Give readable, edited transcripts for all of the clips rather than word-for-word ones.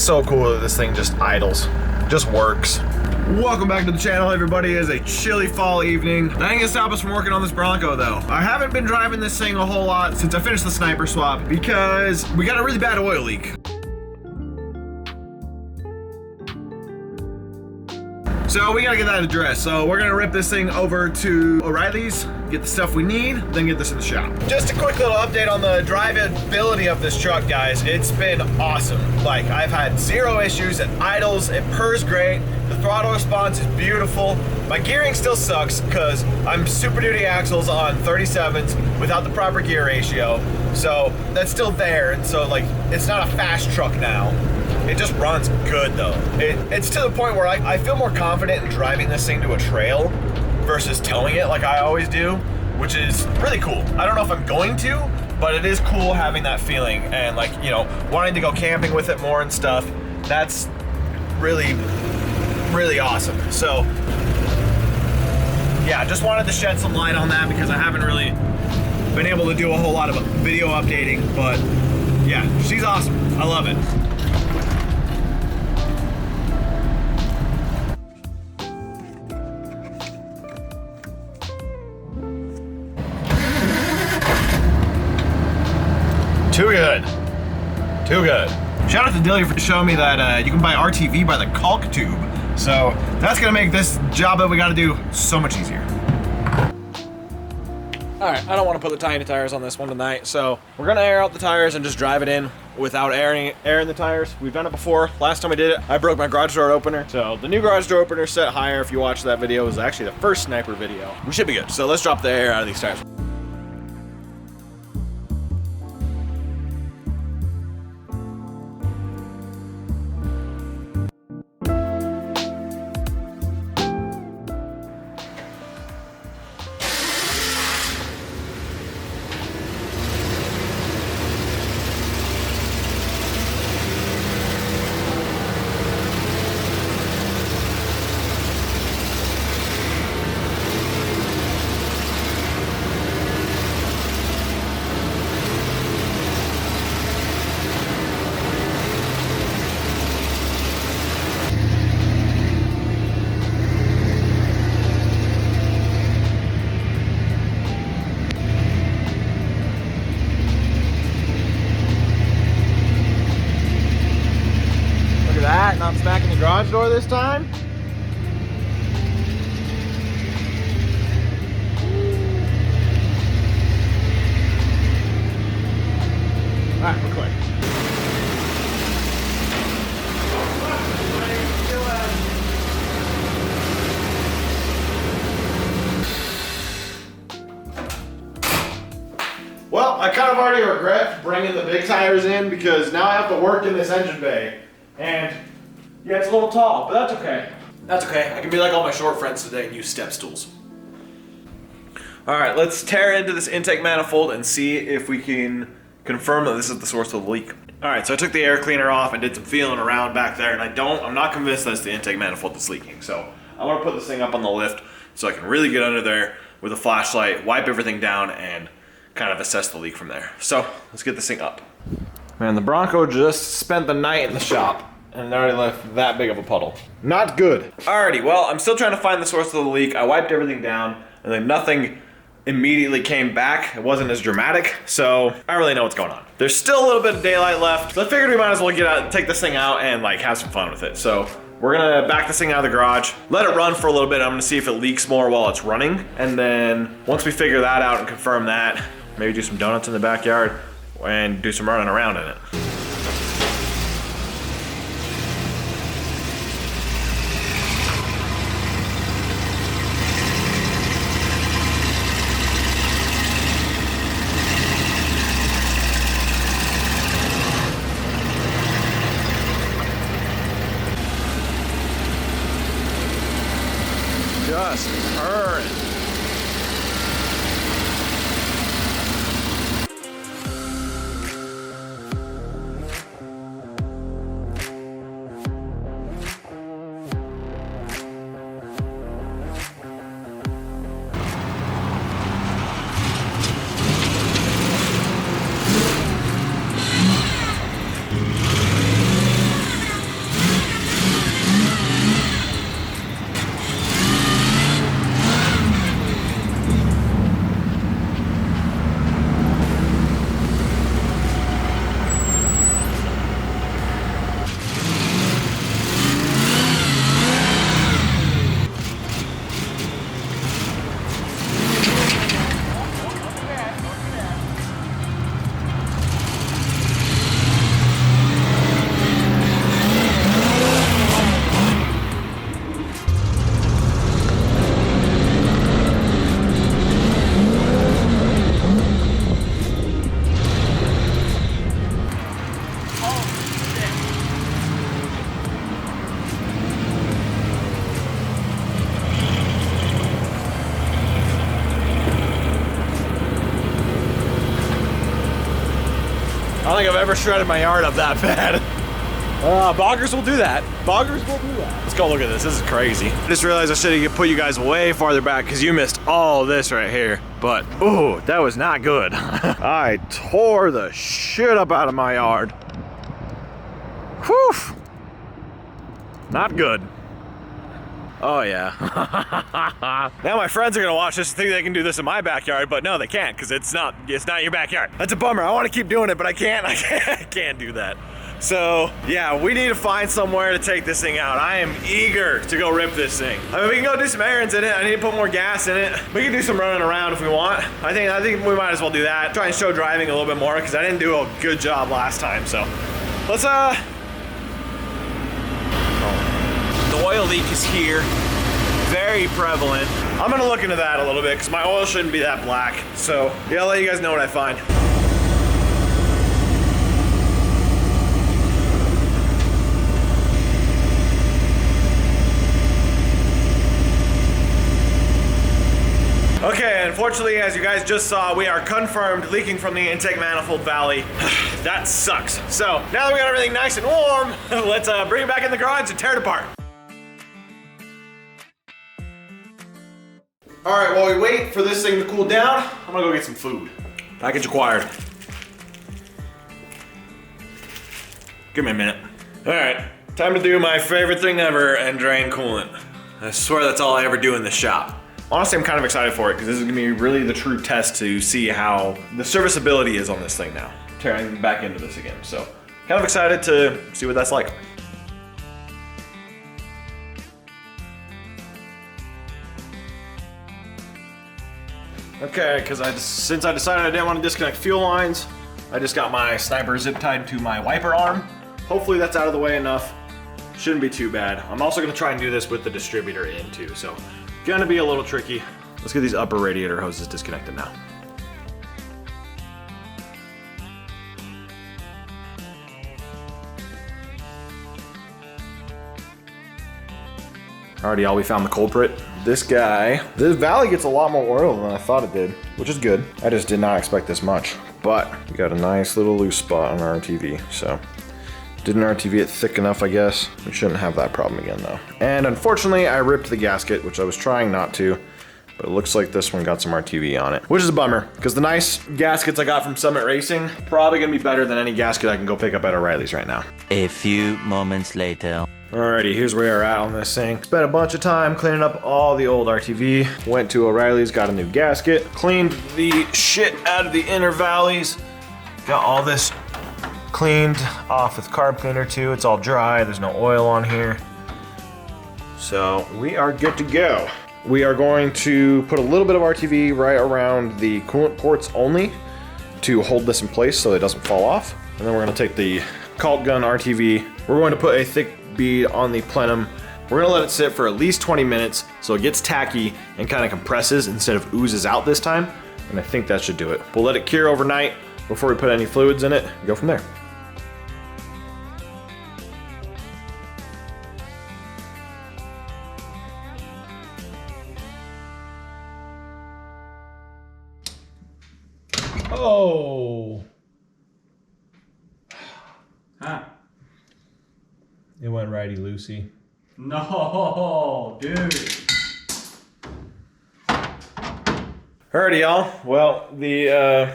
so cool that this thing just idles, just works. Welcome back to the channel, everybody. It is a chilly fall evening. That ain't gonna stop us from working on this Bronco, though. I haven't been driving this thing a whole lot since I finished the sniper swap because we got a really bad oil leak. So we gotta get that addressed. So we're gonna rip this thing over to O'Reilly's, get the stuff we need, then get this in the shop. Just a quick little update on the drivability of this truck, guys. It's been awesome. Like, I've had zero issues. It idles, it purrs great. The throttle response is beautiful. My gearing still sucks because I'm Super Duty axles on 37s without the proper gear ratio. So that's still there. And so like, it's not a fast truck now. It just runs good though. It's to the point where I feel more confident in driving this thing to a trail versus towing it like I always do, which is really cool. I don't know if I'm going to, but it is cool having that feeling and like, you know, wanting to go camping with it more and stuff. That's really, really awesome. So yeah, just wanted to shed some light on that because I haven't really been able to do a whole lot of video updating, but yeah, she's awesome. I love it. Too good. Too good. Shout out to Dilly for showing me that you can buy RTV by the caulk tube. So that's gonna make this job that we gotta do so much easier. All right, I don't wanna put the tiny tires on this one tonight, so we're gonna air out the tires and just drive it in without airing the tires. We've done it before. Last time I did it, I broke my garage door opener. So the new garage door opener set higher. If you watch that video, it was actually the first sniper video. We should be good. So let's drop the air out of these tires. Not smacking the garage door this time. All right, we're quick. Well, I kind of already regret bringing the big tires in because now I have to work in this engine bay. And yeah, it's a little tall, but that's okay. That's okay. I can be like all my short friends today and use step stools. All right, let's tear into this intake manifold and see if we can confirm that this is the source of the leak. All right, so I took the air cleaner off and did some feeling around back there, and I'm not convinced that's the intake manifold that's leaking. So I want to put this thing up on the lift so I can really get under there with a flashlight, wipe everything down, and kind of assess the leak from there. So let's get this thing up. Man, the Bronco just spent the night in the shop and it already left that big of a puddle. Not good. Alrighty, well, I'm still trying to find the source of the leak. I wiped everything down and then nothing immediately came back. It wasn't as dramatic, so I don't really know what's going on. There's still a little bit of daylight left, so I figured we might as well take this thing out and like have some fun with it. So we're gonna back this thing out of the garage, let it run for a little bit. I'm gonna see if it leaks more while it's running. And then once we figure that out and confirm that, maybe do some donuts in the backyard and do some running around in it. Just purring. ever shredded my yard up that bad. Boggers will do that. Boggers will do that. Let's go look at this. This is crazy. I just realized I should have put you guys way farther back because you missed all this right here. But, ooh, that was not good. I tore the shit up out of my yard. Whew. Not good. Oh yeah. Now my friends are gonna watch this and think they can do this in my backyard, but no, they can't because it's not your backyard. That's a bummer. I want to keep doing it, but I can't. I can't do that. So yeah, we need to find somewhere to take this thing out. I am eager to go rip this thing. I mean, we can go do some errands in it. I need to put more gas in it. We can do some running around if we want. I think we might as well do that. Try and show driving a little bit more because I didn't do a good job last time. So let's the oil leak is here. Very prevalent. I'm gonna look into that a little bit because my oil shouldn't be that black. So yeah, I'll let you guys know what I find. Okay, unfortunately, as you guys just saw, we are confirmed leaking from the intake manifold valley. That sucks. So, now that we got everything nice and warm, let's bring it back in the garage and tear it apart. All right, while we wait for this thing to cool down, I'm gonna go get some food. Package acquired. Give me a minute. All right, time to do my favorite thing ever and drain coolant. I swear that's all I ever do in this shop. Honestly, I'm kind of excited for it because this is gonna be really the true test to see how the serviceability is on this thing now. Tearing back into this again. So, kind of excited to see what that's like. Okay, because since I decided I didn't want to disconnect fuel lines, I just got my sniper zip tied to my wiper arm. Hopefully that's out of the way enough. Shouldn't be too bad. I'm also gonna try and do this with the distributor in too, so gonna be a little tricky. Let's get these upper radiator hoses disconnected now. Alrighty, y'all, we found the culprit. This valley gets a lot more oil than I thought it did, which is good. I just did not expect this much, but we got a nice little loose spot on our RTV, so. Didn't RTV it thick enough, I guess. We shouldn't have that problem again, though. And unfortunately, I ripped the gasket, which I was trying not to, but it looks like this one got some RTV on it, which is a bummer, because the nice gaskets I got from Summit Racing, probably gonna be better than any gasket I can go pick up at O'Reilly's right now. A few moments later. Alrighty, here's where we're at on this thing. Spent a bunch of time cleaning up all the old RTV. Went to O'Reilly's, got a new gasket, cleaned the shit out of the inner valleys, got all this cleaned off with carb cleaner too. It's all dry, there's no oil on here. So we are good to go. We are going to put a little bit of RTV right around the coolant ports only to hold this in place so it doesn't fall off. And then we're gonna take the caulk gun RTV. We're going to put a thick bead on the plenum. We're gonna let it sit for at least 20 minutes so it gets tacky and kind of compresses instead of oozes out this time. And I think that should do it. We'll let it cure overnight before we put any fluids in it and go from there. Oh. Huh. It went righty-loosey. No, dude. Alrighty, y'all. Well, the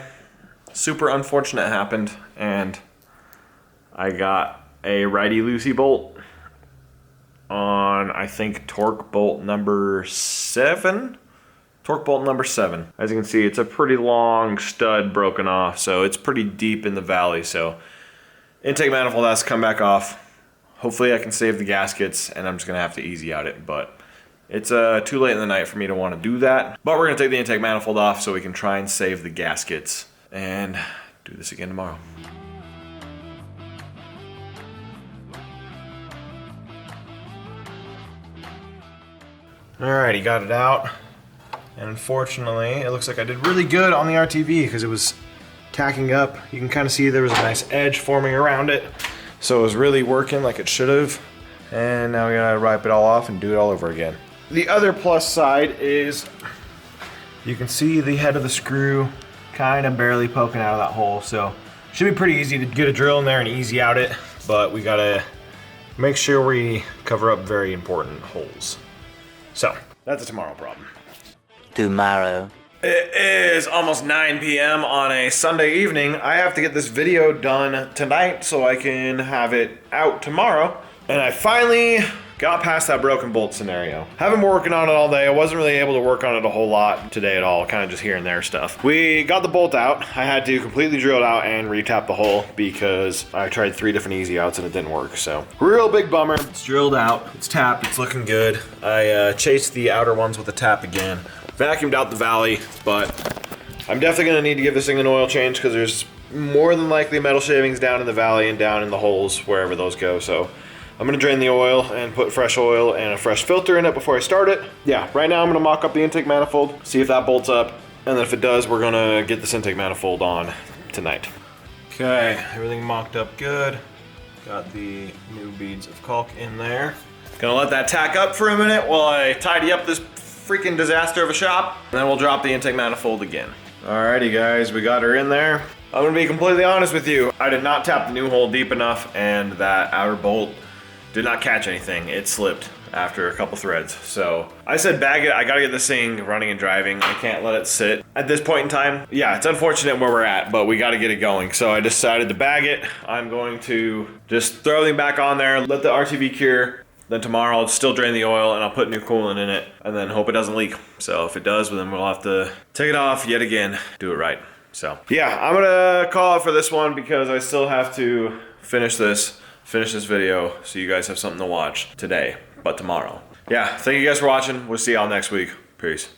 super unfortunate happened, and I got a righty-loosey bolt on, I think, torque bolt number 7. Torque bolt number 7. As you can see, it's a pretty long stud broken off, so it's pretty deep in the valley, so intake manifold has to come back off. Hopefully I can save the gaskets, and I'm just gonna have to easy out it, but it's too late in the night for me to want to do that. But we're gonna take the intake manifold off so we can try and save the gaskets and do this again tomorrow. Alrighty, got it out. And unfortunately, it looks like I did really good on the RTV because it was tacking up. You can kind of see there was a nice edge forming around it. So it was really working like it should have. And now we gotta wipe it all off and do it all over again. The other plus side is you can see the head of the screw kind of barely poking out of that hole. So Should be pretty easy to get a drill in there and easy out it, but we gotta make sure we cover up very important holes. So, that's a tomorrow problem. Tomorrow. It is almost 9 p.m. on a Sunday evening. I have to get this video done tonight so I can have it out tomorrow. And I finally got past that broken bolt scenario. Haven't been working on it all day. I wasn't really able to work on it a whole lot today at all, kind of just here and there stuff. We got the bolt out. I had to completely drill it out and retap the hole because I tried 3 different easy outs and it didn't work, so. Real big bummer. It's drilled out, it's tapped, it's looking good. I chased the outer ones with a tap again. Vacuumed out the valley, but I'm definitely gonna need to give this thing an oil change because there's more than likely metal shavings down in the valley and down in the holes, wherever those go, so. I'm gonna drain the oil and put fresh oil and a fresh filter in it before I start it. Yeah, right now I'm gonna mock up the intake manifold, see if that bolts up, and then if it does, we're gonna get this intake manifold on tonight. Okay, everything mocked up good. Got the new beads of caulk in there. Gonna let that tack up for a minute while I tidy up this freaking disaster of a shop, and then we'll drop the intake manifold again. Alrighty guys, we got her in there. I'm gonna be completely honest with you. I did not tap the new hole deep enough, and that outer bolt did not catch anything. It slipped after a couple threads. So I said bag it. I gotta get this thing running and driving. I can't let it sit at this point in time. Yeah, it's unfortunate where we're at, but we gotta get it going. So I decided to bag it. I'm going to just throw everything back on there, let the RTV cure. Then tomorrow I'll still drain the oil and I'll put new coolant in it and then hope it doesn't leak. So if it does, then we'll have to take it off yet again, do it right. So yeah, I'm gonna call it for this one because I still have to finish this video so you guys have something to watch today, but tomorrow. Yeah, thank you guys for watching. We'll see y'all next week. Peace.